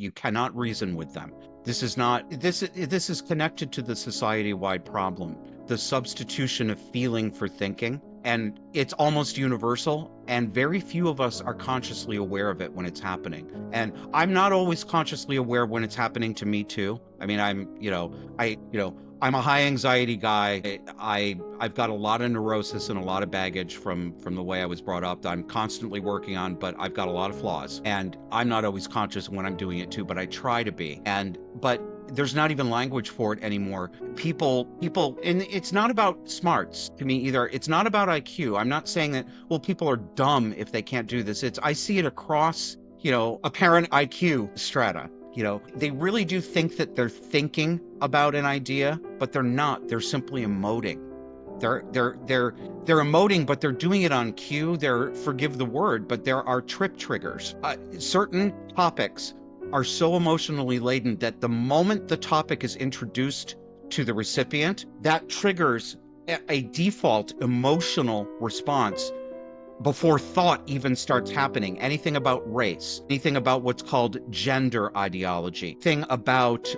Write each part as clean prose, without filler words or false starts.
You cannot reason with them. This is connected to the society-wide problem, the substitution of feeling for thinking, and it's almost universal, and very few of us are consciously aware of it when it's happening. And I'm not always consciously aware when it's happening to me too. I mean, I'm a high anxiety guy. I've got a lot of neurosis and a lot of baggage from the way I was brought up that I'm constantly working on, but I've got a lot of flaws, and I'm not always conscious when I'm doing it too, but I try to be. But there's not even language for it anymore. People, and it's not about smarts to me either. It's not about IQ. I'm not saying that, well, people are dumb if they can't do this. I see it across, apparent IQ strata. They really do think that they're thinking about an idea, but they're not. They're simply emoting. They're emoting, but they're doing it on cue. Forgive the word, but there are trip triggers. Certain topics are so emotionally laden that the moment the topic is introduced to the recipient, that triggers a default emotional response before thought even starts happening. Anything about race, anything about what's called gender ideology, thing about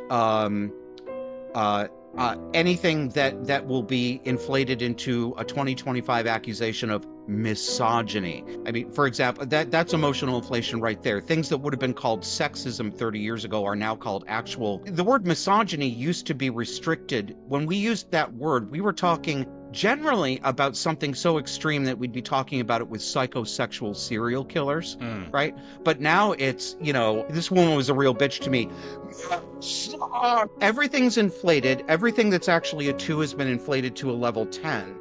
anything that will be inflated into a 2025 accusation of misogyny. I mean, for example, that's emotional inflation right there. Things that would have been called sexism 30 years ago are now called actual. The word misogyny used to be restricted. When we used that word, we were talking generally about something so extreme that we'd be talking about it with psychosexual serial killers, right? But now it's, this woman was a real bitch to me. Everything's inflated. Everything that's actually a 2 has been inflated to a level 10.